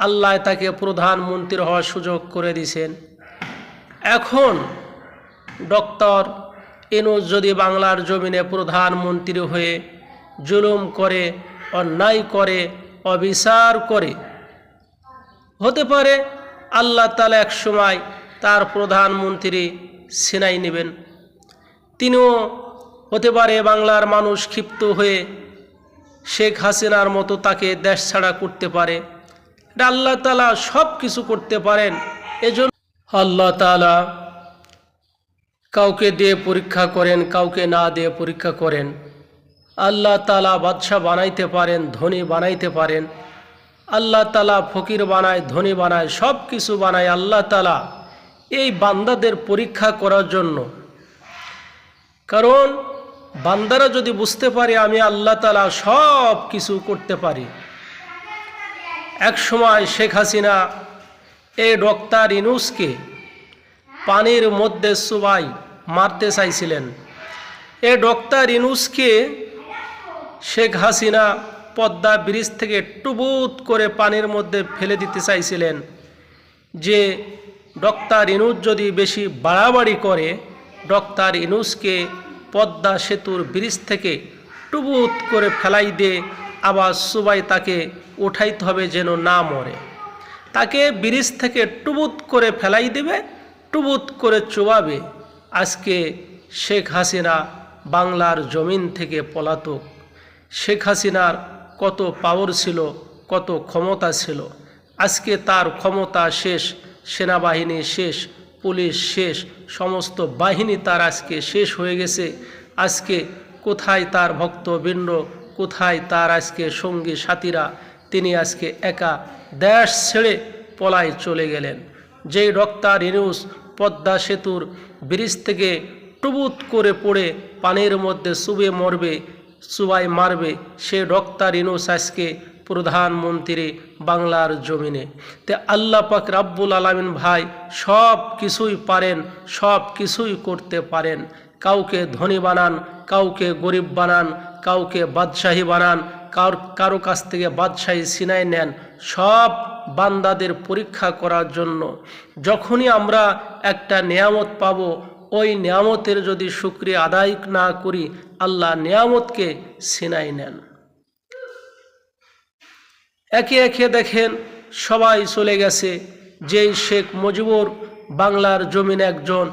আল্লাহ তাকে প্রধানমন্ত্রী হওয়ার সুযোগ করে দিয়েছেন। এখন ডক্টর ইউনূস যদি বাংলার জমিনে প্রধানমন্ত্রী হয়ে জুলুম করে, অন্যায় করে, অবিচার করে, হতে পারে আল্লাহ তাআলা এক সময় তার প্রধানমন্ত্রী ছিনাই নেবেন। তিনিও হতে পারে বাংলার মানুষ ক্ষিপ্ত হয়ে শেখ হাসিনার মতো তাকে দেশ ছাড়া করতে পারে। এটা আল্লাহ তাআলা সব কিছু করতে পারেন। এজন্য আল্লাহ তাআলা কাউকে দিয়ে পরীক্ষা করেন, কাউকে না দিয়ে পরীক্ষা করেন। আল্লাহ তাআলা বাদশা বানাইতে পারেন, ধনী বানাইতে পারেন। আল্লাহ তাআলা ফকির বানায়, ধনী বানায়, সব কিছু বানায় আল্লাহ তাআলা এই বান্দাদের পরীক্ষা করার জন্য। কারণ বান্দারা যদি বুঝতে পারে আমি আল্লাহ তাআলা সব কিছু করতে পারি। এক সময় শেখ হাসিনা এই ডক্টর ইউনূসকে পানির মধ্যে চুবাই মারতে চাইছিলেন। এই ডক্টর ইউনূসকে শেখ হাসিনা পদ্মা ব্রিজ থেকে টুবুত করে পানির মধ্যে ফেলে দিতে চাইছিলেন, যে ডক্টর ইউনূস যদি বেশি বাড়াবাড়ি করে ডক্টর ইউনূসকে পদ্মা সেতুর ব্রিজ থেকে টুবুত করে ফেলাই দিয়ে আবার সুবাই তাকে উঠাইতে হবে যেন না মরে। তাকে ব্রিজ থেকে টুবুত করে ফেলাই দেবে, টুবুত করে চুবাবে। আজকে শেখ হাসিনা বাংলার জমিন থেকে পলাতক। শেখ হাসিনার কত পাওয়ার ছিল, কত ক্ষমতা ছিল, আজকে তার ক্ষমতা শেষ, সেনাবাহিনী শেষ, পুলিশ শেষ, সমস্ত বাহিনী তার আজকে শেষ হয়ে গেছে। আজকে কোথায় তার ভক্তবৃন্দ, কোথায় তার আজকে সঙ্গী সাথীরা? তিনি আজকে একা দেশ ছেড়ে পলায় চলে গেলেন। যেই ডক্টর ইউনূস পদ্মা সেতুর ব্রিজ থেকে টুবুত করে পড়ে পানির মধ্যে চুবে মরবে, চুবাই মারবে, সে ডক্টর ইউনূস আজকে প্রধানমন্ত্রী বাংলার জমিনে। তে আল্লাহ পাক রাব্বুল আলামিন ভাই সব কিছুই পারেন, সব কিছুই করতে পারেন। কাউকে ধনী বানান, কাউকে গরিব বানান, কাউকে বাদশাহী বানান, কারো কাছ থেকে বাদশাহী ছিনাই নেন, সব বান্দাদের পরীক্ষা করার জন্য। যখনই আমরা একটা নিয়ামত পাব, ওই নিয়ামতের যদি শুকরিয়া আদায় না করি আল্লাহ নিয়ামতকে ছিনাই নেন। একে একে দেখেন সবাই চলে গেছে। যেই শেখ মুজিবুর বাংলার জমিনে একজন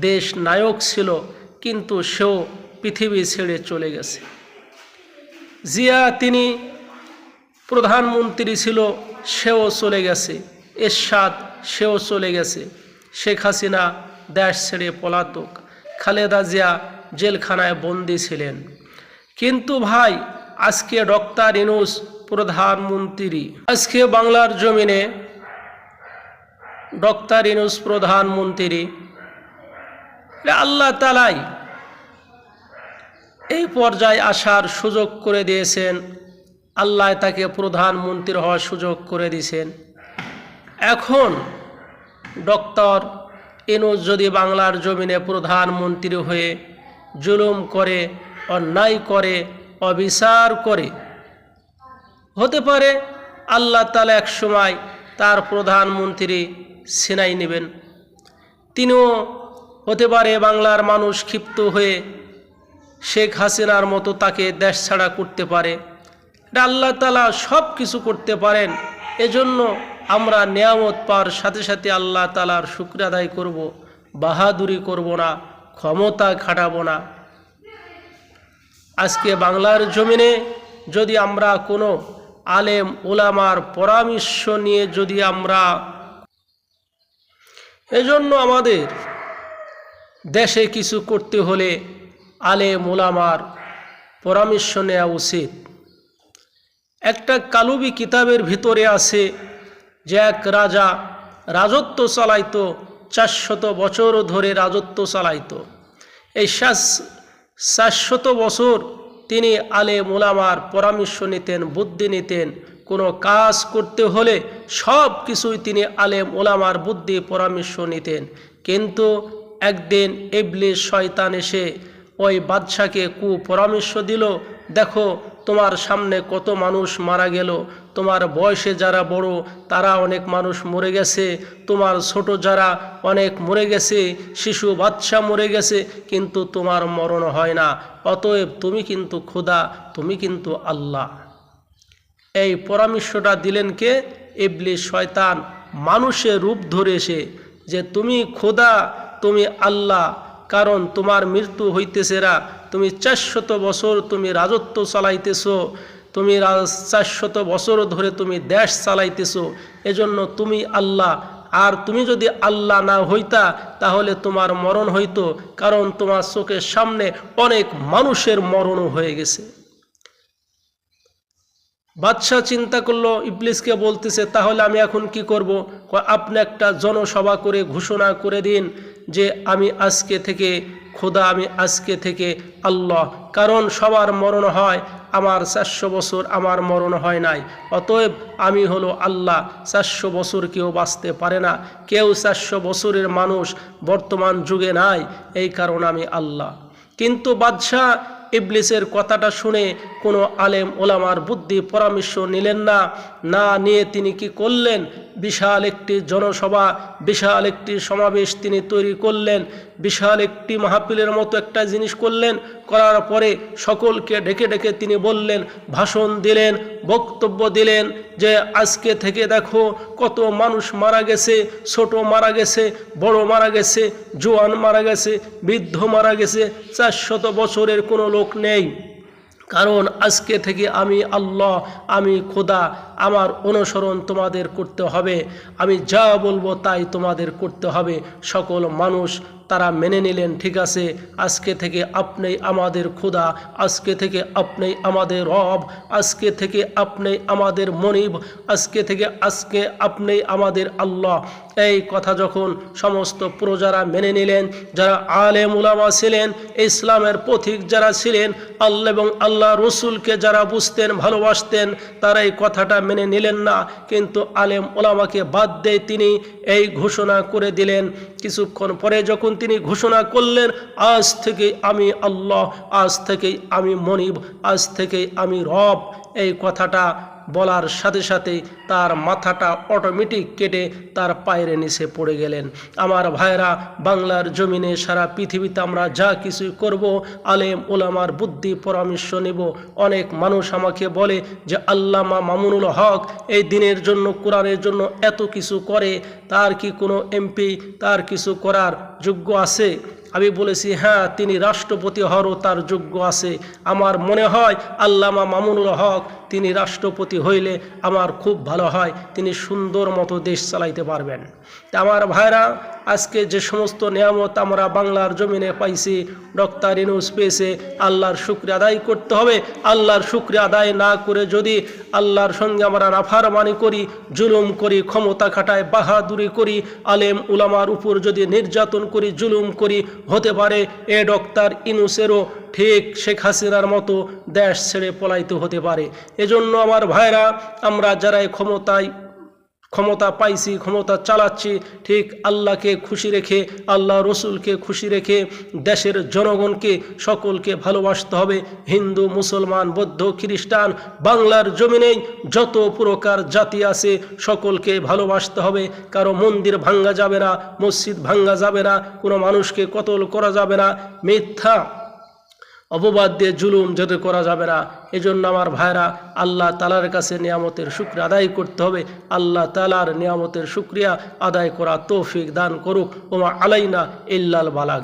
দেশ নায়ক ছিল, কিন্তু সেও পৃথিবী ছেড়ে চলে গেছে। জিয়া তিনি প্রধানমন্ত্রী ছিল, সেও চলে গেছে। এরশাদ সেও চলে গেছে। শেখ হাসিনা দেশ ছেড়ে পলাতক। খালেদা জিয়া জেলখানায় বন্দী ছিলেন। কিন্তু ভাই আজকে ডক্টর ইউনূস প্রধানমন্ত্রী। আজকে বাংলার জমিনে ডক্টর ইউনূস প্রধানমন্ত্রী। আল্লাহ তাআলাই এই পর্যায়ে আসার সুযোগ করে দিয়েছেন। আল্লাহ তাকে প্রধানমন্ত্রী হওয়ার সুযোগ করে দিয়েছেন। এখন ডক্টর ইউনূস যদি বাংলার জমিনে প্রধানমন্ত্রী হয়ে জুলুম করে, অন্যায় করে, অবিচার করে, হতে পারে আল্লাহ তাআলা এক সময় তার প্রধানমন্ত্রী ছিনাই নেবেন। তিনিও হতে পারে বাংলার মানুষ ক্ষিপ্ত হয়ে শেখ হাসিনার মতো তাকে দেশ ছাড়া করতে পারে। এটা আল্লাহ তাআলা সব কিছু করতে পারেন। এজন্য আমরা নিয়ামত পাওয়ার সাথে সাথে আল্লাহ তাআলার শুকরিয়া আদায় করব, বাহাদুরি করব না, ক্ষমতা খাটাবো না। আজকে বাংলার জমিনে যদি আমরা কোনো আলেম ওলামার পরামর্শ নিয়ে যদি আমরা, এজন্য আমাদের দেশে কিছু করতে হলে আলেম ওলামার পরামর্শ নেওয়া উচিত। একটা কালুবি কিতাবের ভিতরে আছে যে এক রাজা রাজত্ব চালাইতো, 400 বছর ধরে রাজত্ব চালাইতো। এই 400 বছর তিনি আলেম ওলামার পরামর্শ নিতেন, বুদ্ধি নিতেন। কোনো কাজ করতে হলে সব কিছুই তিনি আলেম ওলামার বুদ্ধি পরামর্শ নিতেন। কিন্তু একদিন ইবলিস শয়তান এসে ওই বাদশাকে কুপরামর্শ দিল, দেখো তোমার সামনে কত মানুষ মারা গেল, তোমার বয়সে যারা বড় তারা অনেক মানুষ মরে গেছে, তোমার ছোট যারা অনেক মরে গেছে, শিশু বাচ্চা মরে গেছে, কিন্তু তোমার মরণ হয় না। অতএব তুমি কিন্তু খোদা, তুমি কিন্তু আল্লাহ। এই পরামর্শটা দিলেন কে? ইবলিস শয়তান মানুষের রূপ ধরে এসে, যে তুমি খোদা, তুমি আল্লাহ, কারণ তোমার মৃত্যু হইতেছে না। তুমি 400 বছর তুমি রাজত্ব চালাইতেছো, তুমি 400 বছর ধরে তুমি দেশ চালাইতেছো, এজন্য তুমি আল্লাহ। আর তুমি যদি আল্লাহ না হইতা তাহলে তোমার মরণ হইতো, কারণ তোমার চোখের সামনে অনেক মানুষের মরণও হয়ে গেছে। বাদশাহ চিন্তা করলো, ইবলিসকে বলতেছে, তাহলে আমি এখন কি করব? আপনি একটা জনসভা করে ঘোষণা করে দিন যে আমি আজকে থেকে খোদা, আমি আজকে থেকে আল্লাহ, কারণ সবার মরণ হয়, আমার 400 বছর আমার মরণ হয় নাই, অতএব আমি হলো আল্লাহ। 400 বছর কেউ বাঁচতে পারে না, কেউ 400 বছরের মানুষ বর্তমান যুগে নাই, এই কারণ আমি আল্লাহ। কিন্তু বাদশাহ ইবলিসের কথাটা শুনে কোনো আলেম ওলামার বুদ্ধি পরামর্শ নিলেন না। না নিয়ে তিনি কি করলেন? বিশাল একটি জনসভা, বিশাল একটি সমাবেশ তিনি তৈরি করলেন, বিশাল একটি মাহফিলের মতো একটা জিনিস করলেন। করার পরে সকলকে ডেকে ডেকে তিনি বললেন, ভাষণ দিলেন, বক্তব্য দিলেন যে আজকে থেকে দেখো কত মানুষ মারা গেছে, ছোট মারা গেছে, বড় মারা গেছে, জোয়ান মারা গেছে, বৃদ্ধ মারা গেছে, 400 বছরের কোনো লোক নেই, কারণ আজকে থেকে আমি আল্লাহ, আমি খোদা, আমার অনুসরণ তোমাদের করতে হবে, আমি যা বলবো তাই তোমাদের করতে হবে। সকল মানুষ তারা মেনে নিলেন, ঠিক আছে, আজকে থেকে আপনিই আমাদের খোদা, আজকে থেকে আপনিই আমাদের রব, আজকে থেকে আপনিই আমাদের মনিব, আজকে আপনিই আমাদের আল্লাহ। এই কথা যখন সমস্ত প্রজারা মেনে নিলেন, যারা আলেম উলামা ছিলেন, ইসলামের পথিক যারা ছিলেন, আল্লাহ এবং আল্লাহ রসুলকে যারা বুঝতেন ভালোবাসতেন, তারা এই কথাটা মেনে নিলেন না, কিন্তু আলেম ওলামাকে বাদ দিয়ে তিনি এই ঘোষণা করে দিলেন। কিছুক্ষণ পরে যখন তিনি ঘোষণা করলেন, আজ থেকে আমি আল্লাহ, আজ থেকে আমি মনিব, আজ থেকে আমি রব, এই কথাটা বলার সাথে সাথে তার মাথাটা অটোমেটিক কেটে তার পায়ের নিচে পড়ে গেলেন। আমার ভাইরা, বাংলার জমিনে সারা পৃথিবীতে আমরা যা কিছু করব, আলেম ওলামার বুদ্ধি পরামর্শ নেব। অনেক মানুষ আমাকে বলে যে আল্লামা মামুনুল হক এই দিনের জন্য, কোরআনের জন্য এত কিছু করে, তার কি কোনো এমপি তার কিছু করার যোগ্য আছে? আমি বলেছি, হ্যাঁ, তিনি রাষ্ট্রপতি হওয়ারও তার যোগ্য আছে। আমার মনে হয় আল্লামা মামুনুল হক তিনি রাষ্ট্রপতি হইলে আমার খুব ভালো হয়, তিনি সুন্দর মতো দেশ চালাইতে পারবেন। তা আমার ভাইরা, আজকে যে সমস্ত নিয়ামত আমরা বাংলার জমিনে পাইছি, ডক্টর ইউনূস পেয়েছে, আল্লাহর শুকরিয়া আদায় করতে হবে। আল্লাহর শুকরিয়া আদায় না করে যদি আল্লাহর সঙ্গে আমরা নাফরমানি করি, জুলুম করি, ক্ষমতা খাটায় বাহাদুরি করি, আলেম উলামার উপর যদি নির্যাতন করি, জুলুম করি, হতে পারে এ ডক্টর ইউনূসেরও ঠিক শেখ হাসিনার মতো দেশ ছেড়ে পলাইতে হতে পারে। এজন্য আমার ভাইরা, আমরা যারা ক্ষমতা পাইছি, ক্ষমতা চালাচ্ছি, ঠিক আল্লাহকে খুশি রেখে, আল্লাহ রসুলকে খুশি রেখে, দেশের জনগণকে সকলকে ভালোবাসতে হবে। হিন্দু, মুসলমান, বৌদ্ধ, খ্রিস্টান, বাংলার জমিনেই যত প্রকার জাতি আছে সকলকে ভালোবাসতে হবে। কারো মন্দির ভাঙ্গা যাবে না, মসজিদ ভাঙ্গা যাবে না, কোনো মানুষকে কতল করা যাবে না, মিথ্যা অপবাদ দিয়ে জুলুম যাতে করা যাবে না। এজন্য আমার ভাইরা, আল্লাহ তাআলার কাছে নিয়ামতের শুকরিয়া আদায় করতে হবে। আল্লাহ তাআলার নিয়ামতের শুকরিয়া আদায় করা তৌফিক দান করুক। ওমা আলাইনা ইল্লাল বালাগ।